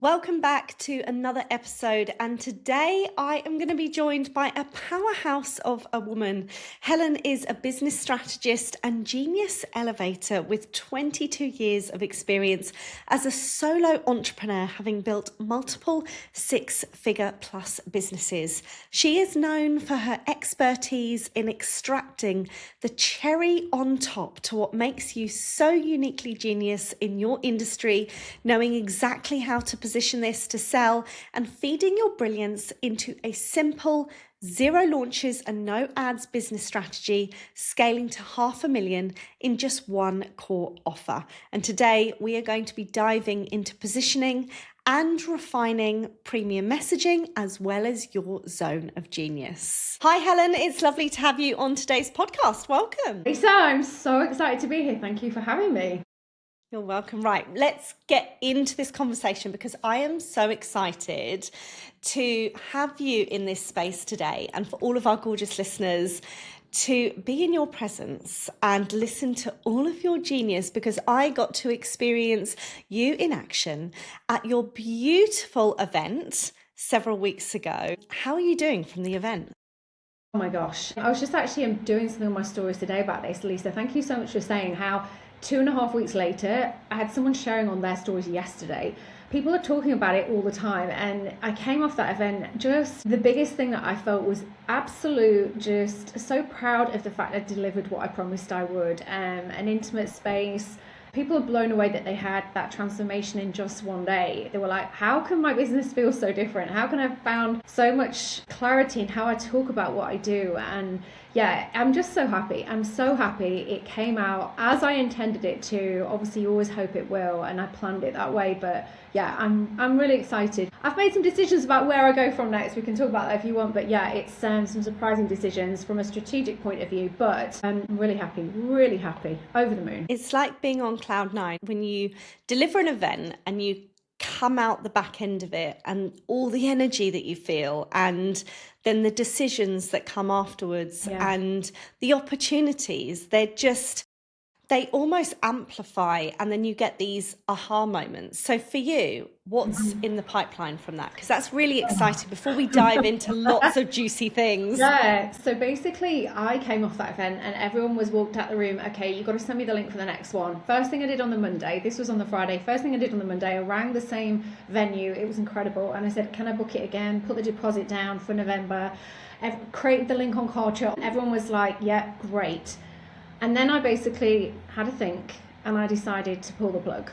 Welcome back to another episode, and today I am going to be joined by a powerhouse of a woman. Helen is a business strategist and genius elevator with 22 years of experience as a solo entrepreneur, having built multiple six-figure plus businesses. She is known for her expertise in extracting the cherry on top to what makes you so uniquely genius in your industry, knowing exactly how to position this to sell and feeding your brilliance into a simple, zero launches and no ads business strategy, scaling to 500,000 in just one core offer. And today we are going to be diving into positioning and refining premium messaging as well as your zone of genius. Hi, Helen. It's lovely to have you on today's podcast. Welcome. Lisa, I'm so excited to be here. Thank you for having me. You're welcome. Right, let's get into this conversation because I am so excited to have you in this space today and for all of our gorgeous listeners to be in your presence and listen to all of your genius, because I got to experience you in action at your beautiful event several weeks ago. How are you doing from the event? Oh my gosh. I was just actually doing something on my stories today about this, Lisa. Thank you so much for saying how 2.5 weeks later, I had someone sharing on their stories yesterday. People are talking about it all the time, and I came off that event, just the biggest thing that I felt was absolute, just so proud of the fact I delivered what I promised I would. An intimate space. People are blown away that they had that transformation in just one day. They were like, how can my business feel so different? How can I have found so much clarity in how I talk about what I do? And yeah, I'm just so happy. I'm so happy it came out as I intended it to. Obviously, you always hope it will, and I planned it that way. But yeah, I'm really excited. I've made some decisions about where I go from next. We can talk about that if you want. But yeah, it's some surprising decisions from a strategic point of view. But I'm really happy, over the moon. It's like being on cloud nine when you deliver an event and you come out the back end of it and all the energy that you feel, and then the decisions that come afterwards and the opportunities, they almost amplify, and then you get these aha moments. So for you, what's in the pipeline from that? Because that's really exciting before we dive into lots of juicy things. Yeah, so basically I came off that event and everyone was walked out the room. Okay, you've got to send me the link for the next one. First thing I did on the Monday, this was on the Friday, first thing I did on the Monday, I rang the same venue. It was incredible. And I said, can I book it again? Put the deposit down for November. Created the link on Culture. Everyone was like, yeah, great. And then I basically had a think and I decided to pull the plug.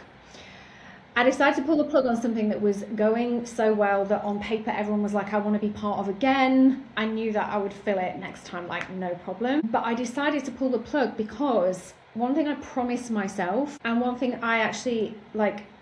I decided to pull the plug on something that was going so well that on paper everyone was like, I want to be part of again. I knew that I would fill it next time, like no problem. But I decided to pull the plug because one thing I promised myself, and one thing I actually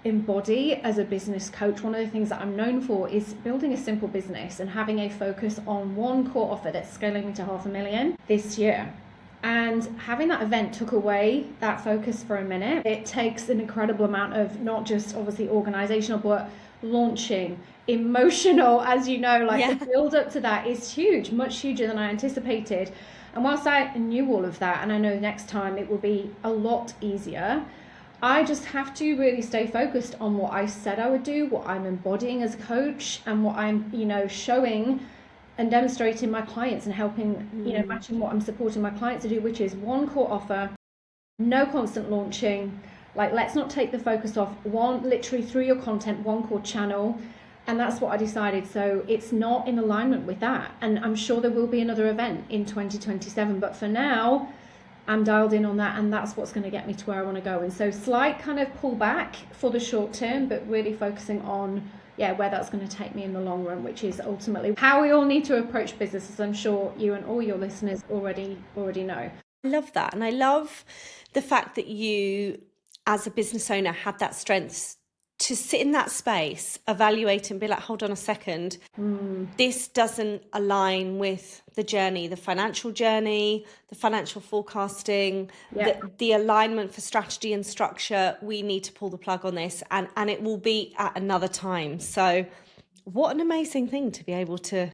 embody as a business coach, one of the things that I'm known for is building a simple business and having a focus on one core offer that's scaling me to 500,000 this year. And having that event took away that focus for a minute. It takes an incredible amount of not just obviously organizational, but launching, emotional, as you know, the build up to that is huge, much huger than I anticipated. And whilst I knew all of that, and I know next time it will be a lot easier, I just have to really stay focused on what I said I would do, what I'm embodying as a coach, and what I'm, showing and demonstrating my clients and helping, matching what I'm supporting my clients to do, which is one core offer, no constant launching. Let's not take the focus off literally through your content, one core channel. And that's what I decided. So it's not in alignment with that. And I'm sure there will be another event in 2027. But for now, I'm dialed in on that. And that's what's going to get me to where I want to go. And so slight kind of pull back for the short term, but really focusing on where that's going to take me in the long run, which is ultimately how we all need to approach business, as I'm sure you and all your listeners already know. I love that. And I love the fact that you, as a business owner, had that strength to sit in that space, evaluate and be like, hold on a second, this doesn't align with the journey, the financial journey, the financial forecasting, the alignment for strategy and structure. We need to pull the plug on this, and it will be at another time. So what an amazing thing to be able to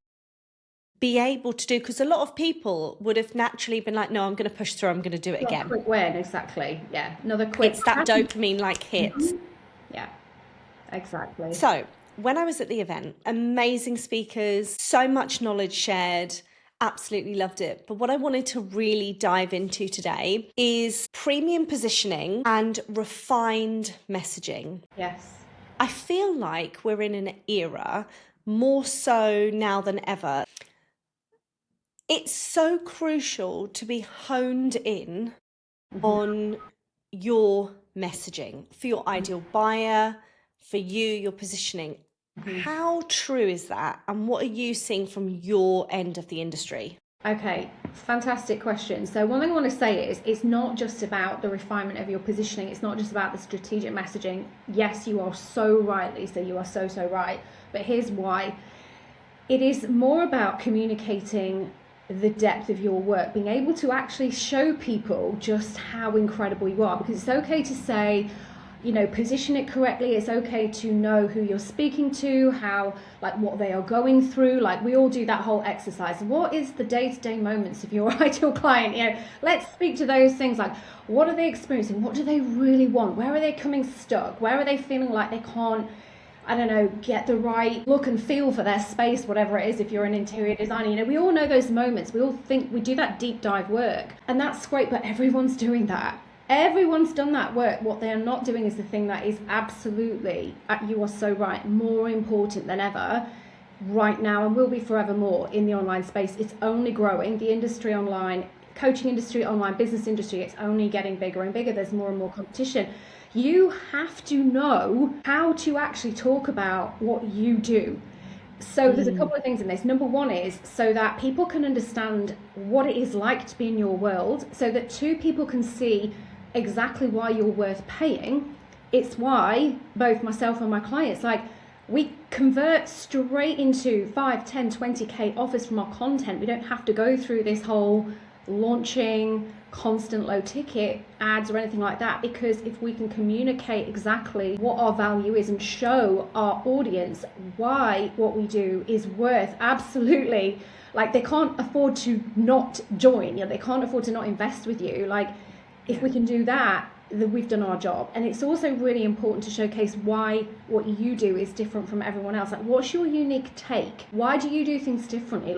do, because a lot of people would have naturally been like, no, I'm going to push through, I'm going to do it again. Quick win, exactly. Yeah, another quick. It's that dopamine hit. Yeah. Exactly. So When I was at the event, amazing speakers, so much knowledge shared. Absolutely loved it. But what I wanted to really dive into today is premium positioning and refined messaging. Yes. I feel like we're in an era, more so now than ever. It's so crucial to be honed in on your messaging for your ideal buyer, for you, your positioning. How true is that? And what are you seeing from your end of the industry? Okay, fantastic question. So one thing I want to say is it's not just about the refinement of your positioning. It's not just about the strategic messaging. Yes, you are so right, Lisa. You are so right. But here's why. It is more about communicating the depth of your work, being able to actually show people just how incredible you are. Because it's okay to say, position it correctly. It's okay to know who you're speaking to, how, like, what they are going through. Like, we all do that whole exercise. What is the day-to-day moments of your ideal client? Let's speak to those things. Like, what are they experiencing? What do they really want? Where are they coming stuck? Where are they feeling like they can't, get the right look and feel for their space, whatever it is, if you're an interior designer. We all know those moments. We all think we do that deep dive work, and that's great, but everyone's doing that. Everyone's done that work. What they are not doing is the thing that is absolutely, you are so right, more important than ever right now, and will be forevermore in the online space. It's only growing. The industry online, coaching industry, online business industry, it's only getting bigger and bigger. There's more and more competition. You have to know how to actually talk about what you do. So there's a couple of things in this. Number one is so that people can understand what it is like to be in your world, so that two, people can see exactly why you're worth paying. It's why both myself and my clients, we convert straight into 5, 10, 20k offers from our content. We don't have to go through this whole launching constant low ticket ads or anything like that, because if we can communicate exactly what our value is and show our audience why what we do is worth absolutely, they can't afford to not join, they can't afford to not invest with you. If we can do that, then we've done our job. And it's also really important to showcase why what you do is different from everyone else. What's your unique take? Why do you do things differently?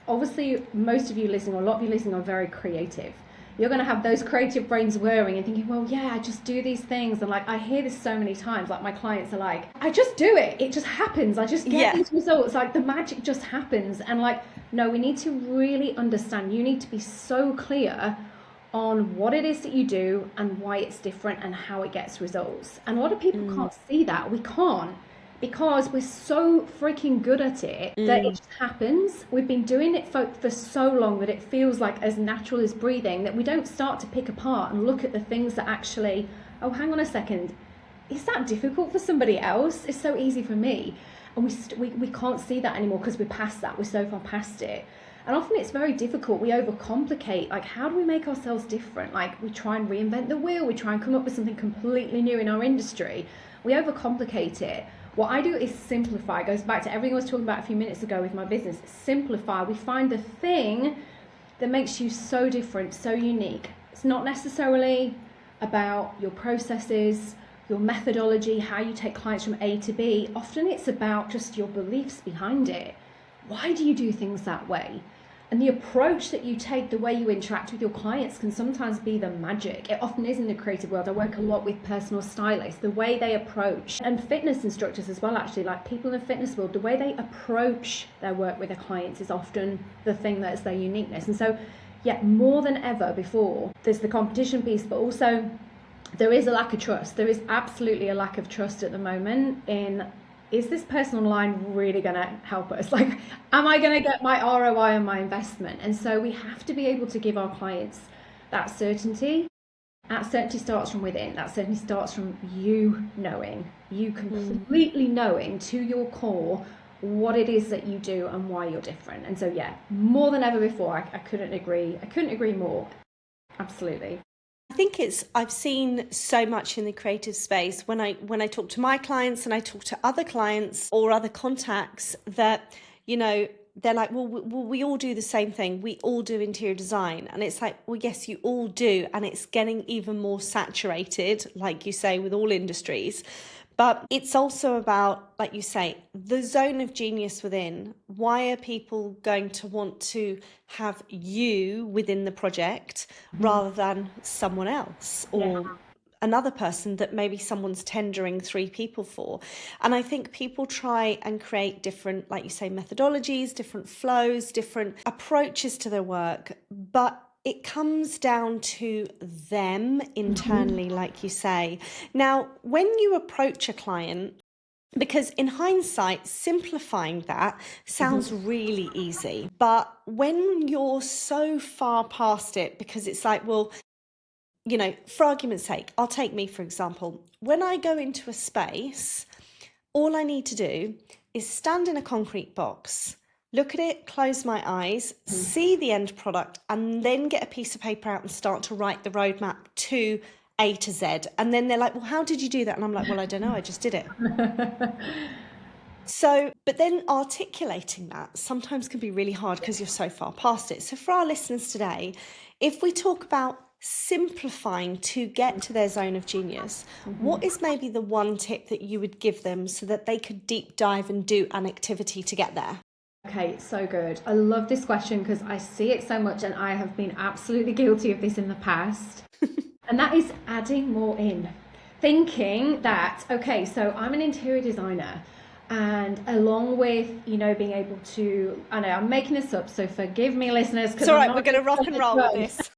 Obviously most of you listening, or a lot of you listening, are very creative. You're going to have those creative brains whirring and thinking, well, yeah, I just do these things. And I hear this so many times. My clients are like, I just do it. It just happens. I just get these results. The magic just happens. And no, we need to really understand. You need to be so clear on what it is that you do and why it's different and how it gets results. And a lot of people can't see that. We can't, because we're so freaking good at it that it just happens. We've been doing it for so long that it feels like as natural as breathing, that we don't start to pick apart and look at the things that actually, oh, hang on a second, is that difficult for somebody else? It's so easy for me. And we can't see that anymore because we're past that. We're so far past it. And often it's very difficult. We overcomplicate. How do we make ourselves different? We try and reinvent the wheel. We try and come up with something completely new in our industry. We overcomplicate it. What I do is simplify. It goes back to everything I was talking about a few minutes ago with my business. Simplify. We find the thing that makes you so different, so unique. It's not necessarily about your processes, your methodology, how you take clients from A to B. Often it's about just your beliefs behind it. Why do you do things that way? And the approach that you take, the way you interact with your clients, can sometimes be the magic. It often is in the creative world. I work a lot with personal stylists, the way they approach, and fitness instructors as well, actually, people in the fitness world, the way they approach their work with their clients is often the thing that's their uniqueness. And so, yeah, more than ever before, there's the competition piece, but also there is a lack of trust. There is absolutely a lack of trust at the moment in, is this person online really going to help us? Am I going to get my ROI on my investment? And so we have to be able to give our clients that certainty. That certainty starts from within. That certainty starts from you knowing, you completely knowing to your core what it is that you do and why you're different. And so, yeah, more than ever before, I couldn't agree more. Absolutely. I think I've seen so much in the creative space when I talk to my clients and I talk to other clients or other contacts that, they're like, well, we all do the same thing. We all do interior design. And it's like, well, yes, you all do. And it's getting even more saturated, like you say, with all industries. But it's also about, like you say, the zone of genius within. Why are people going to want to have you within the project rather than someone else or another person that maybe someone's tendering 3 people for? And I think people try and create different, like you say, methodologies, different flows, different approaches to their work, but it comes down to them internally, like you say. Now, when you approach a client, because in hindsight, simplifying that sounds really easy. But when you're so far past it, because it's like, well, you know, for argument's sake, I'll take me, for example. When I go into a space, all I need to do is stand in a concrete box, look at it, close my eyes, see the end product, and then get a piece of paper out and start to write the roadmap to A to Z. And then they're like, well, how did you do that? And I'm like, well, I don't know, I just did it. So, but then articulating that sometimes can be really hard because you're so far past it. So for our listeners today, if we talk about simplifying to get to their zone of genius, what is maybe the one tip that you would give them so that they could deep dive and do an activity to get there? Okay, so good. I love this question because I see it so much and I have been absolutely guilty of this in the past. And that is adding more in. Thinking that, okay, so I'm an interior designer, and along with, you know, being able to, I know I'm making this up, so forgive me, listeners. It's all right, we're going to rock and roll with this.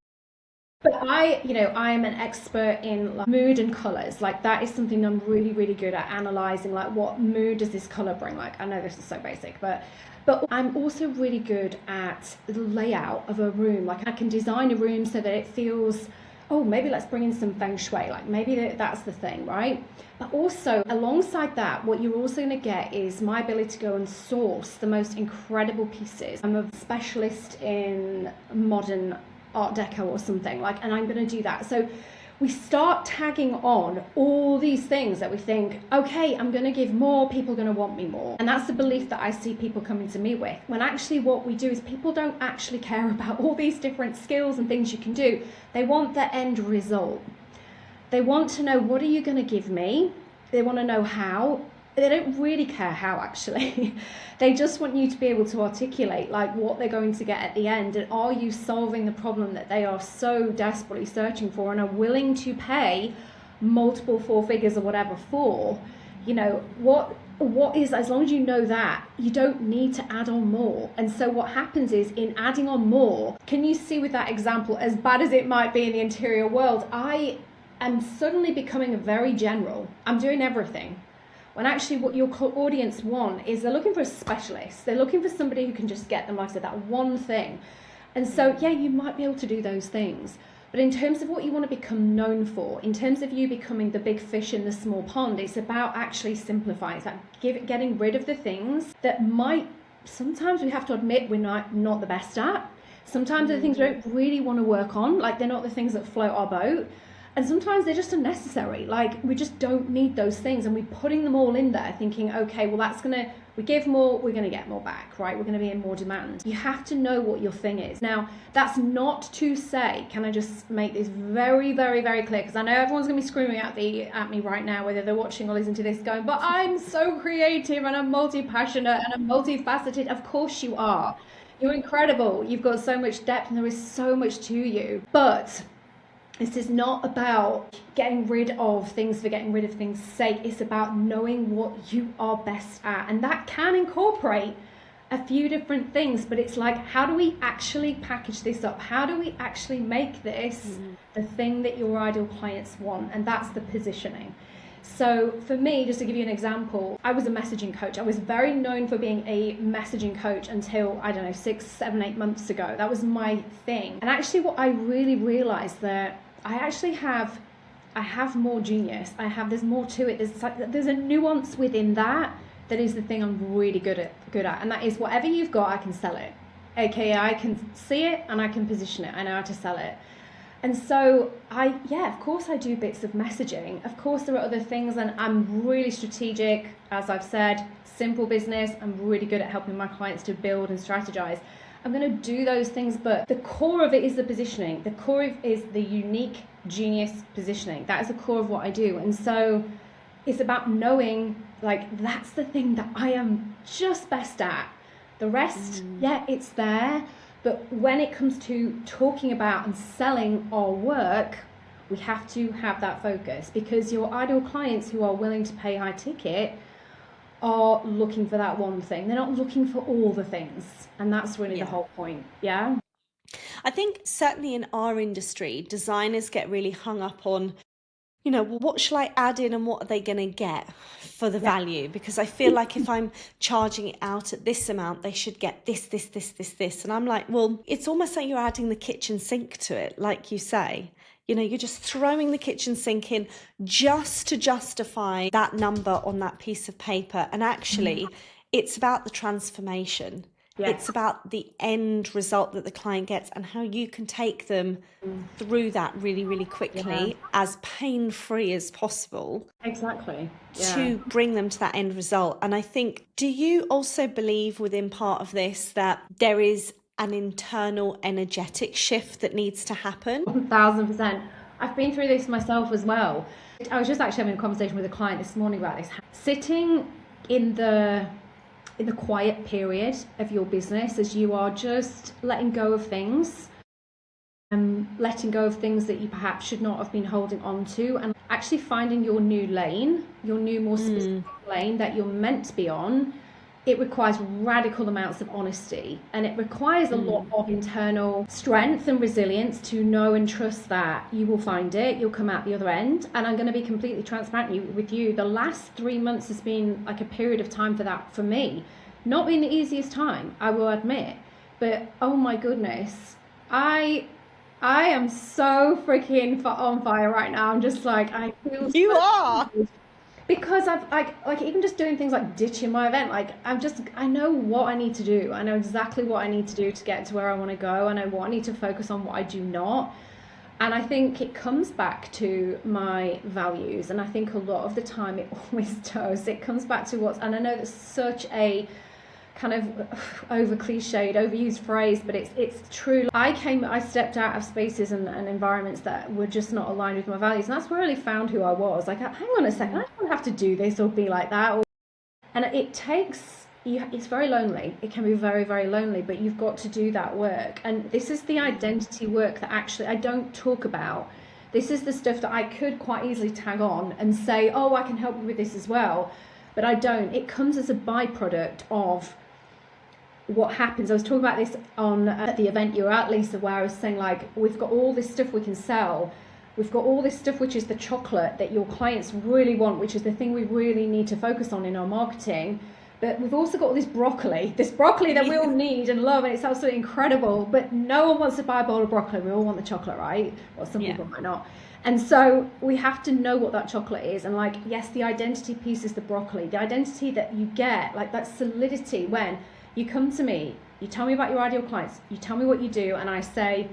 But I am an expert in like mood and colors. Like that is something I'm really, really good at analyzing. Like what mood does this color bring? Like I know this is so basic, but I'm also really good at the layout of a room. Like I can design a room so that it feels, oh, maybe let's bring in some feng shui. Like maybe that's the thing, right? But also alongside that, what you're also going to get is my ability to go and source the most incredible pieces. I'm a specialist in modern Art Deco or something, like, and I'm going to do that. So we start tagging on all these things that we think, okay, I'm going to give more, people are going to want me more. And that's the belief that I see people coming to me with, when actually what we do is people don't actually care about all these different skills and things you can do. They want the end result. They want to know, what are you going to give me? They want to know how. They don't really care how, actually. They just want you to be able to articulate like what they're going to get at the end, and are you solving the problem that they are so desperately searching for and are willing to pay multiple 4 figures or whatever for. You know, what is, as long as you know that, you don't need to add on more. And so what happens is, in adding on more, can you see with that example, as bad as it might be in the interior world, I am suddenly becoming a very general. I'm doing everything. When actually what your audience want is, they're looking for a specialist. They're looking for somebody who can just get them, like I said, that one thing. And so, yeah, you might be able to do those things. But in terms of what you want to become known for, in terms of you becoming the big fish in the small pond, it's about actually simplifying. It's like getting rid of the things that might, sometimes we have to admit we're not the best at. Sometimes they're the things we don't really want to work on, like they're not the things that float our boat. And sometimes they're just unnecessary. Like we just don't need those things, and we're putting them all in there thinking, okay, well we give more, we're gonna get more back, right? We're gonna be in more demand. You have to know what your thing is. Now, that's not to say, can I just make this very, very, very clear? Because I know everyone's gonna be screaming at me right now, whether they're watching or listening to this, going, but I'm so creative and I'm multi-passionate and I'm multifaceted. Of course you are. You're incredible. You've got so much depth and there is so much to you. But this is not about getting rid of things for getting rid of things' sake. It's about knowing what you are best at. And that can incorporate a few different things, but it's like, how do we actually package this up? How do we actually make this the thing that your ideal clients want? And that's the positioning. So for me, just to give you an example, I was a messaging coach. I was very known for being a messaging coach until, I don't know, 6, 7, 8 months ago. That was my thing. And actually what I really realized that I have more genius. There's more to it. There's a nuance within that is the thing I'm really good at. And that is, whatever you've got, I can sell it. AKA, I can see it and I can position it. I know how to sell it. And so of course I do bits of messaging. Of course there are other things, and I'm really strategic. As I've said, simple business. I'm really good at helping my clients to build and strategize. I'm going to do those things, but the core of it is the positioning. The core of it is the unique genius positioning. That is the core of what I do. And so It's about knowing, like, that's the thing that I am just best at. The rest, yeah, it's there. But when it comes to talking about and selling our work, we have to have that focus, because your ideal clients who are willing to pay high ticket are looking for that one thing. They're not looking for all the things. And that's really the whole point. Yeah. I think certainly in our industry, designers get really hung up on, well, what shall I add in and what are they going to get for the Yeah. value? Because I feel like if I'm charging it out at this amount, they should get this, this, this, this, this. And I'm like, well, it's almost like you're adding the kitchen sink to it, like you say. You're just throwing the kitchen sink in just to justify that number on that piece of paper. And actually, it's about the transformation. Yeah. It's about the end result that the client gets and how you can take them through that really, really quickly, as pain-free as possible. Exactly. To bring them to that end result. And I think, do you also believe within part of this that there is an internal energetic shift that needs to happen? 1000%. I've been through this myself as well. I was just actually having a conversation with a client this morning about this. Sitting in the quiet period of your business, as you are just letting go of things, letting go of things that you perhaps should not have been holding on to, and actually finding your new lane, your new more specific lane that you're meant to be on. It requires radical amounts of honesty, and it requires a lot of internal strength and resilience to know and trust that you will find it, you'll come out the other end. And I'm going to be completely transparent with you. The last 3 months has been like a period of time for that for me. Not been the easiest time, I will admit, but oh my goodness, I am so freaking on fire right now. I'm just like, I feel You are. because I've like even just doing things like ditching my event, like I know what I need to do. I know exactly what I need to do to get to where I want to go. I know what I need to focus on, what I do not. And I think it comes back to my values. And I think a lot of the time it always does. It comes back to and I know that's such a kind of over cliched, overused phrase, but it's true. I stepped out of spaces and environments that were just not aligned with my values, and that's where I really found who I was. Like, hang on a second, I don't have to do this or be like that. And it takes it's very lonely. It can be very, very lonely, but you've got to do that work. And this is the identity work that actually I don't talk about. This is the stuff that I could quite easily tag on and say, oh, I can help you with this as well, but I don't. It comes as a byproduct of what happens. I was talking about this at the event you were at, Lisa, where I was saying, like, we've got all this stuff we can sell. We've got all this stuff, which is the chocolate that your clients really want, which is the thing we really need to focus on in our marketing. But we've also got all this broccoli that we all need and love, and it's absolutely incredible. But no one wants to buy a bowl of broccoli. We all want the chocolate, right? Well, some people might not. And so we have to know what that chocolate is. And like, yes, the identity piece is the broccoli. The identity that you get, like that solidity when you come to me, you tell me about your ideal clients, you tell me what you do, and I say,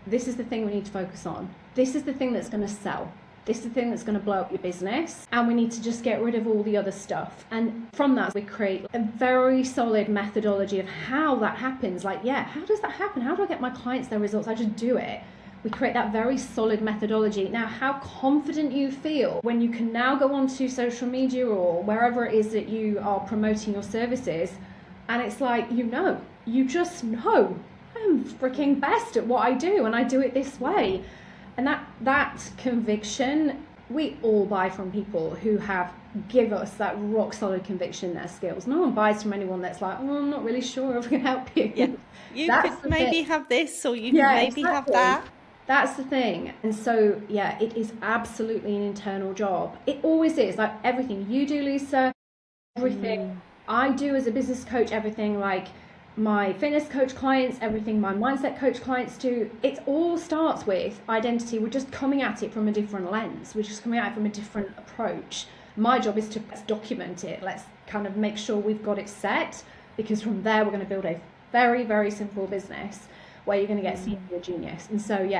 this is the thing we need to focus on. This is the thing that's going to sell. This is the thing that's going to blow up your business. And we need to just get rid of all the other stuff. And from that, we create a very solid methodology of how that happens. Like, how does that happen? How do I get my clients their results? I just do it. We create that very solid methodology. Now, how confident you feel when you can now go onto social media or wherever it is that you are promoting your services, and it's like, you just know, I'm freaking best at what I do, and I do it this way. And that conviction, we all buy from people who give us that rock solid conviction in their skills. No one buys from anyone that's like, oh, I'm not really sure if I can help you. Yeah. You could maybe have this, or you could maybe have that. That's the thing. And so, it is absolutely an internal job. It always is. Like everything you do, Lisa, everything I do as a business coach, everything like my fitness coach clients, everything my mindset coach clients do, it all starts with identity. We're just coming at it from a different lens. We're just coming at it from a different approach. My job is to document it. Let's kind of make sure we've got it set, because from there we're going to build a very, very simple business where you're going to get seen as a genius. And so,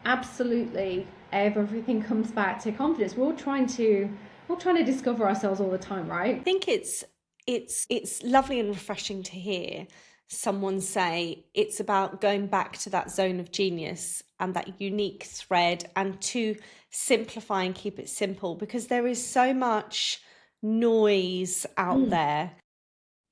absolutely, everything comes back to confidence. We're all trying to discover ourselves all the time, right? I think it's lovely and refreshing to hear someone say it's about going back to that zone of genius and that unique thread, and to simplify and keep it simple, because there is so much noise out there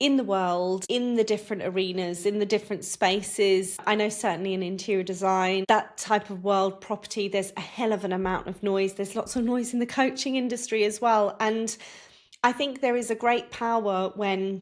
in the world, in the different arenas, in the different spaces. I know certainly in interior design, that type of world, property, there's a hell of an amount of noise. There's lots of noise in the coaching industry as well. And I think there is a great power when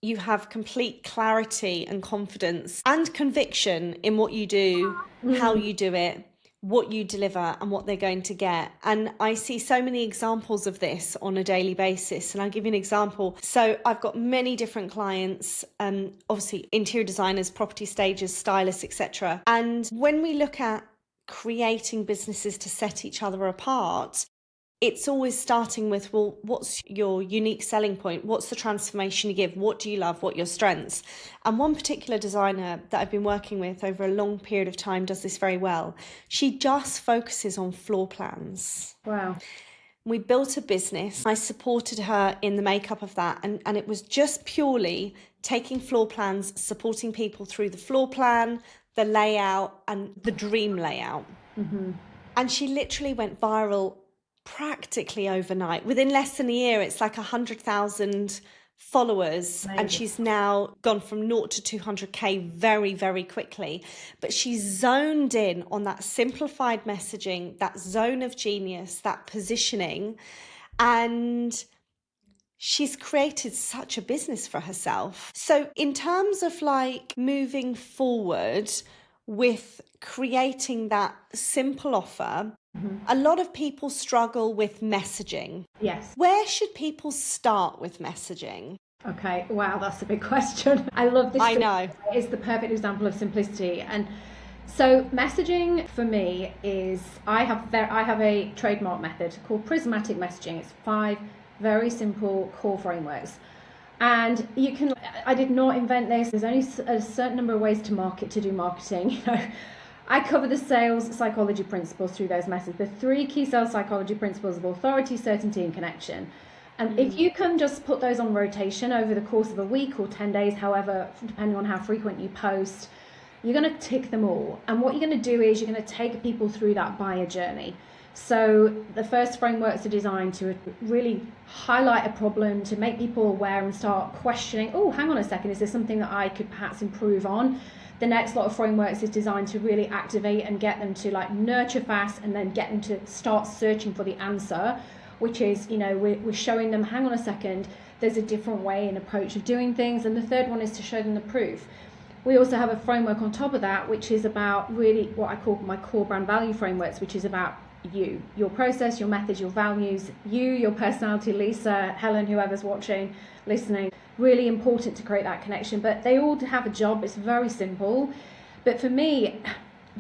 you have complete clarity and confidence and conviction in what you do, how you do it, what you deliver, and what they're going to get. And I see so many examples of this on a daily basis. And I'll give you an example. So I've got many different clients, obviously interior designers, property stagers, stylists, etc. And when we look at creating businesses to set each other apart, it's always starting with, well, what's your unique selling point? What's the transformation you give? What do you love? What are your strengths? And one particular designer that I've been working with over a long period of time does this very well. She just focuses on floor plans. Wow. We built a business. I supported her in the makeup of that. And it was just purely taking floor plans, supporting people through the floor plan, the layout, and the dream layout. And she literally went viral practically overnight. Within less than a year, it's like 100,000 followers. Amazing. And she's now gone from 0 to 200K very, very quickly. But she's zoned in on that simplified messaging, that zone of genius, that positioning. And she's created such a business for herself. So in terms of like moving forward with creating that simple offer, a lot of people struggle with messaging. Yes. Where should people start with messaging? Okay, wow, that's a big question. I love this. I know. It's the perfect example of simplicity. And so messaging for me is, I have a trademark method called prismatic messaging. It's 5 very simple core frameworks. And you can, I did not invent this. There's only a certain number of ways to do marketing. You know, I cover the sales psychology principles through those methods. The 3 key sales psychology principles of authority, certainty, and connection. And if you can just put those on rotation over the course of a week or 10 days, however, depending on how frequent you post, you're going to tick them all. And what you're going to do is you're going to take people through that buyer journey. So the first frameworks are designed to really highlight a problem, to make people aware and start questioning, oh, hang on a second, is there something that I could perhaps improve on? The next lot of frameworks is designed to really activate and get them to like nurture fast, and then get them to start searching for the answer, which is, you know, we're showing them, hang on a second, there's a different way and approach of doing things. And the third one is to show them the proof. We also have a framework on top of that, which is about really what I call my core brand value frameworks, which is about you, your process, your methods, your values, your personality, Lisa, Helen, whoever's watching, listening. Really important to create that connection. But they all have a job. It's very simple. But for me,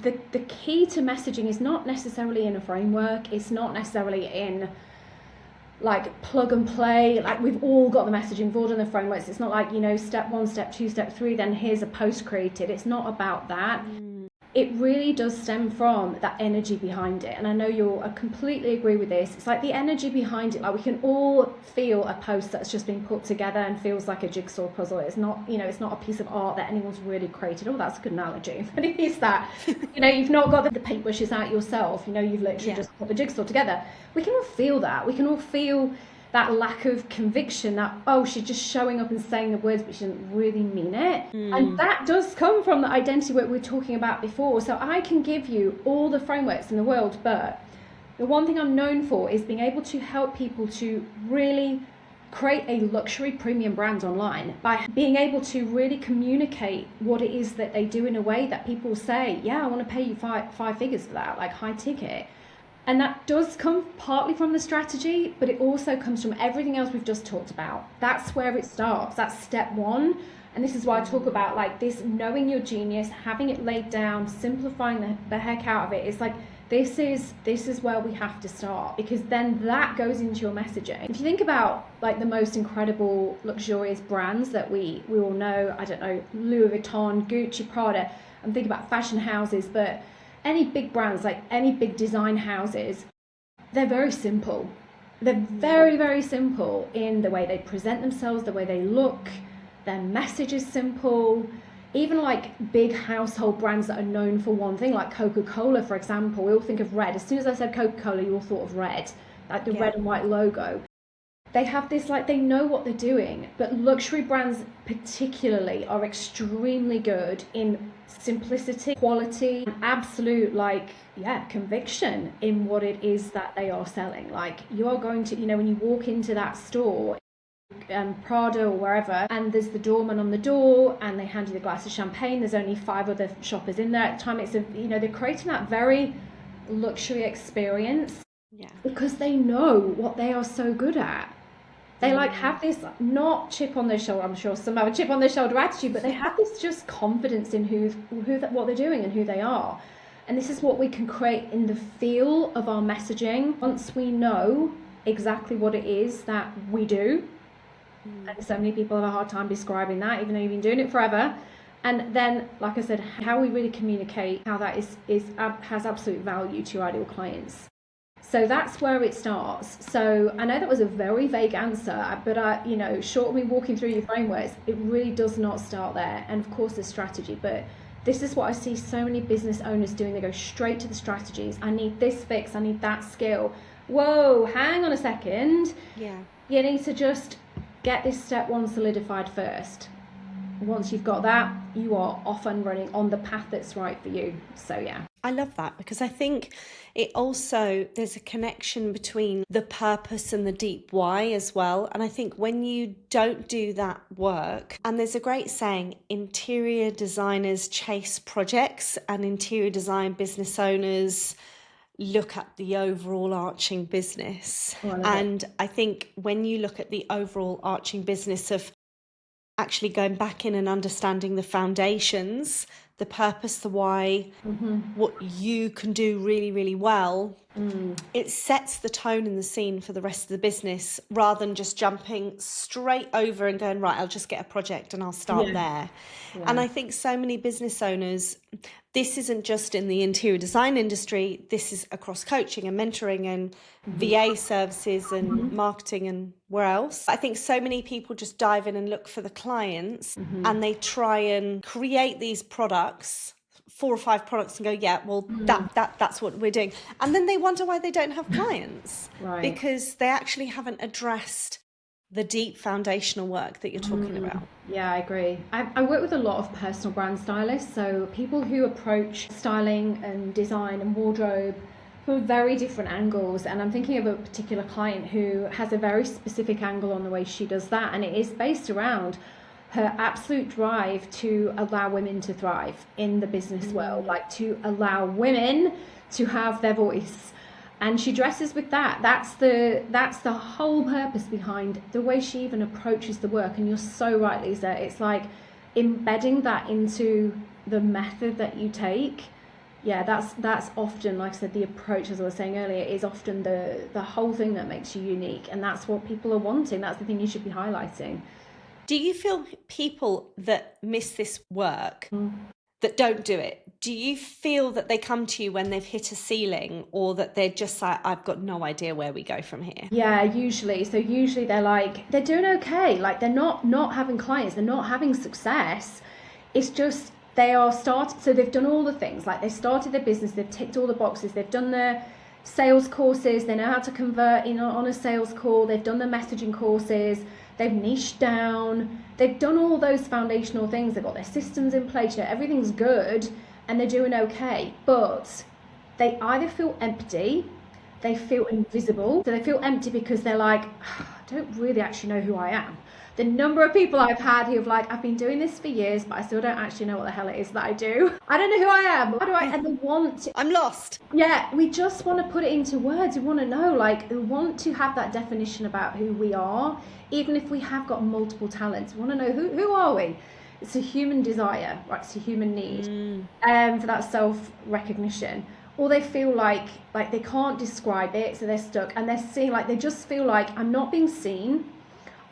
the key to messaging is not necessarily in a framework. It's not necessarily in like plug and play, like we've all got the messaging board and the frameworks. It's not like, you know, step 1, step 2, step 3, then here's a post created. It's not about that. It really does stem from that energy behind it. And I know you'll completely agree with this. It's like the energy behind it. Like we can all feel a post that's just been put together and feels like a jigsaw puzzle. It's not, you know, it's not a piece of art that anyone's really created. Oh, that's a good analogy. But it is that, you know, you've not got the paintbrushes out yourself. You know, you've literally just put the jigsaw together. We can all feel that. We can all feel that lack of conviction, that, oh, she's just showing up and saying the words, but she doesn't really mean it. And that does come from the identity work we were talking about before. So I can give you all the frameworks in the world, but the one thing I'm known for is being able to help people to really create a luxury premium brand online by being able to really communicate what it is that they do in a way that people say, yeah, I want to pay you five figures for that, like high ticket. And that does come partly from the strategy, but it also comes from everything else we've just talked about. That's where it starts. That's step 1. And this is why I talk about like this, knowing your genius, having it laid down, simplifying the heck out of it. It's like, this is where we have to start, because then that goes into your messaging. If you think about like the most incredible luxurious brands that we all know, I don't know, Louis Vuitton, Gucci, Prada, I'm thinking about fashion houses, but any big brands, like any big design houses, they're very simple. They're very, very simple in the way they present themselves, the way they look, their message is simple. Even like big household brands that are known for one thing, like Coca-Cola, for example, we all think of red. As soon as I said Coca-Cola, you all thought of red, like the red and white logo. They have this, like, they know what they're doing, but luxury brands particularly are extremely good in simplicity, quality, and absolute, like, conviction in what it is that they are selling. Like, you are going to, when you walk into that store, Prada or wherever, and there's the doorman on the door and they hand you the glass of champagne, there's only 5 other shoppers in there at the time. It's they're creating that very luxury experience because they know what they are so good at. They like have this not chip on their shoulder, I'm sure some have a chip on their shoulder attitude, but they have this just confidence in what they're doing and who they are. And this is what we can create in the feel of our messaging once we know exactly what it is that we do. And so many people have a hard time describing that, even though you've been doing it forever. And then, like I said, how we really communicate, how that has absolute value to your ideal clients. So that's where it starts. So I know that was a very vague answer, but short of me walking through your frameworks, it really does not start there. And of course, there's strategy, but this is what I see so many business owners doing. They go straight to the strategies. I need this fix, I need that skill. Whoa, hang on a second. Yeah. You need to just get this step 1 solidified first. Once you've got that, you are off and running on the path that's right for you. So yeah. I love that, because I think it also, there's a connection between the purpose and the deep why as well. And I think when you don't do that work, and there's a great saying, interior designers chase projects and interior design business owners look at the overall arching business. I think when you look at the overall arching business of actually going back in and understanding the foundations, the purpose, the why, what you can do really, really well, it sets the tone and the scene for the rest of the business, rather than just jumping straight over and going, right, I'll just get a project and I'll start there. And I think so many business owners, this isn't just in the interior design industry, this is across coaching and mentoring and VA services and marketing and where else. I think so many people just dive in and look for the clients and they try and create these products, 4 or 5 products, and go, that's what we're doing. And then they wonder why they don't have clients, because they actually haven't addressed the deep foundational work that you're talking about. Yeah, I agree. I work with a lot of personal brand stylists, so people who approach styling and design and wardrobe from very different angles. And I'm thinking of a particular client who has a very specific angle on the way she does that, and it is based around her absolute drive to allow women to thrive in the business world, like to allow women to have their voice. And she dresses with that. That's the whole purpose behind the way she even approaches the work. And you're so right, Lisa. It's like embedding that into the method that you take. Yeah, that's often, like I said, the approach, as I was saying earlier, is often the whole thing that makes you unique. And that's what people are wanting. That's the thing you should be highlighting. Do you feel people that miss this work, that don't do it, do you feel that they come to you when they've hit a ceiling, or that they're just like, I've got no idea where we go from here? Yeah, usually. So usually they're doing okay. Like they're not having clients, they're not having success. It's just they are started. So they've done all the things. Like they started their business, they've ticked all the boxes, they've done their sales courses, they know how to convert on a sales call, they've done the messaging courses, they've niched down, they've done all those foundational things, they've got their systems in place, everything's good, and they're doing okay. But they either feel empty, they feel invisible. So they feel empty because they're like, I don't really actually know who I am. The number of people I've had who have like, I've been doing this for years, but I still don't actually know what the hell it is that I do. I don't know who I am. How do I? And they want to. I'm lost. Yeah, we just want to put it into words. We want to know, like, we want to have that definition about who we are, even if we have got multiple talents. We want to know who are we? It's a human desire, right? It's a human need for that self-recognition. Or they feel like they can't describe it, so they're stuck, and they're seeing, like, they just feel like, I'm not being seen.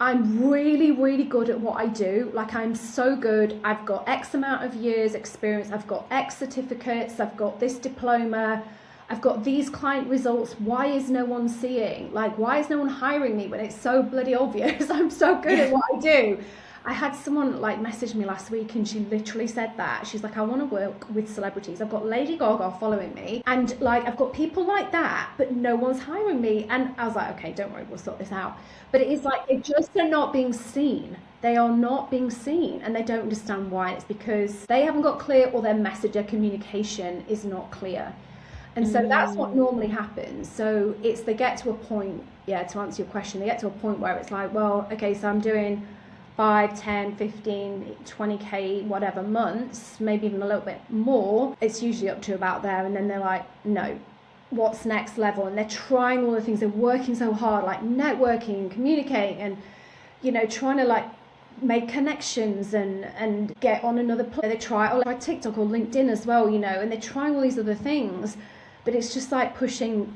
I'm really, really good at what I do. Like, I'm so good. I've got X amount of years experience. I've got X certificates. I've got this diploma. I've got these client results. Why is no one seeing? Like, why is no one hiring me when it's so bloody obvious? I'm so good at what I do. I had someone like message me last week and she literally said that. She's like, I want to work with celebrities. I've got Lady Gaga following me and like I've got people like that, but no one's hiring me. And I was like, okay, don't worry, we'll sort this out. But it is like, it just are not being seen. They are not being seen and they don't understand why. It's because they haven't got clear, or their message, their communication is not clear. And so that's what normally happens. So they get to a point, to answer your question, they get to a point where it's like, well, okay, so I'm doing 5, 10, 15, 20K, whatever months, maybe even a little bit more. It's usually up to about there. And then they're like, no, what's next level? And they're trying all the things. They're working so hard, like networking, communicating, and, trying to like make connections and get on another place. They try like TikTok or LinkedIn as well, and they're trying all these other things, but it's just like pushing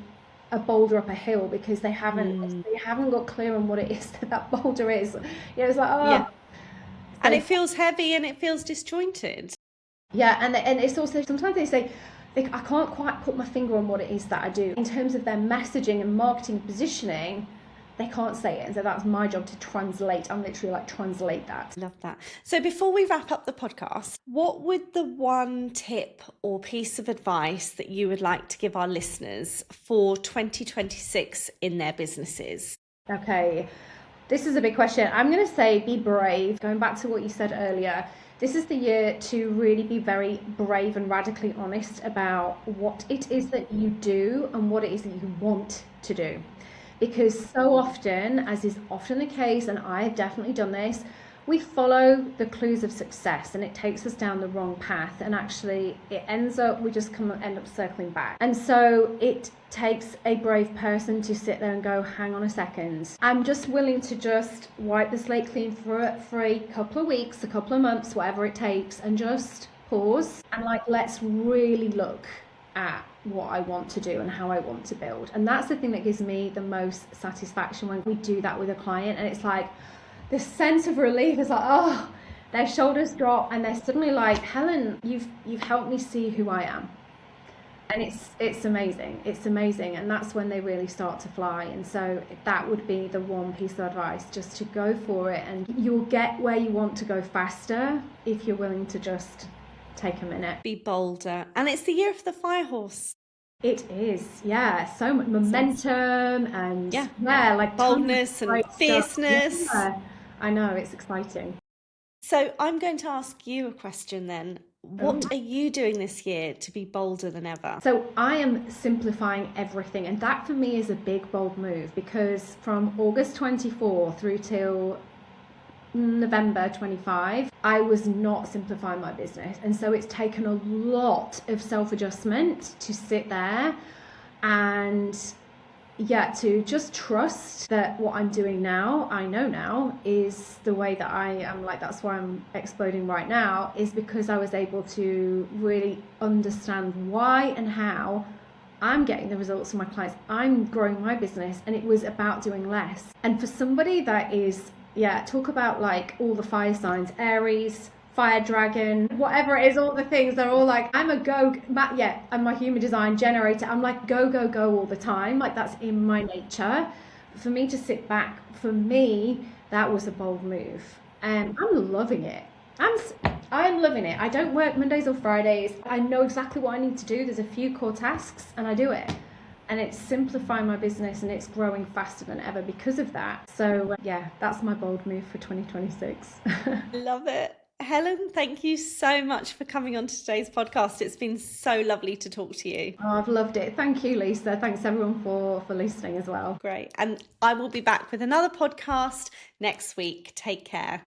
a boulder up a hill because they haven't got clear on what it is that boulder is. It's like, oh. Yeah. And it feels heavy and it feels disjointed. Yeah, and it's also, sometimes they say, I can't quite put my finger on what it is that I do. In terms of their messaging and marketing positioning, they can't say it. And so that's my job to translate. I'm literally like, translate that. Love that. So before we wrap up the podcast, what would the one tip or piece of advice that you would like to give our listeners for 2026 in their businesses? Okay, this is a big question. I'm going to say be brave. Going back to what you said earlier, this is the year to really be very brave and radically honest about what it is that you do and what it is that you want to do. Because so often, as is often the case, and I have definitely done this, we follow the clues of success and it takes us down the wrong path, and actually we end up circling back. And so it takes a brave person to sit there and go, hang on a second, I'm just willing to just wipe the slate clean for a couple of weeks, a couple of months, whatever it takes, and just pause and like, let's really look at what I want to do and how I want to build. And that's the thing that gives me the most satisfaction when we do that with a client, and it's like this sense of relief is like, oh, their shoulders drop and they're suddenly like, Helen, you've helped me see who I am. And it's amazing. It's amazing. And that's when they really start to fly. And so that would be the one piece of advice, just to go for it, and you'll get where you want to go faster if you're willing to just take a minute. Be bolder. And it's the year of the fire horse. It is, yeah. So much momentum and like boldness and fierceness. Yeah, I know, it's exciting. So I'm going to ask you a question then. What are you doing this year to be bolder than ever? So I am simplifying everything, and that for me is a big, bold move, because from August 24 through till November 25, I was not simplifying my business. And so it's taken a lot of self-adjustment to sit there and to just trust that what I'm doing now, I know now, is the way that I am. Like, that's why I'm exploding right now, is because I was able to really understand why and how I'm getting the results from my clients. I'm growing my business, and it was about doing less. And for somebody that is talk about like all the fire signs, Aries, fire dragon, whatever it is, all the things, they're all like, I'm a I'm my human design generator. I'm like, go all the time. Like, that's in my nature. For me to sit back, for me, that was a bold move. And I'm loving it. I'm loving it. I don't work Mondays or Fridays. I know exactly what I need to do. There's a few core tasks and I do it. And it's simplifying my business, and it's growing faster than ever because of that. So that's my bold move for 2026. Love it. Helen, thank you so much for coming on to today's podcast. It's been so lovely to talk to you. Oh, I've loved it. Thank you, Lisa. Thanks everyone for listening as well. Great. And I will be back with another podcast next week. Take care.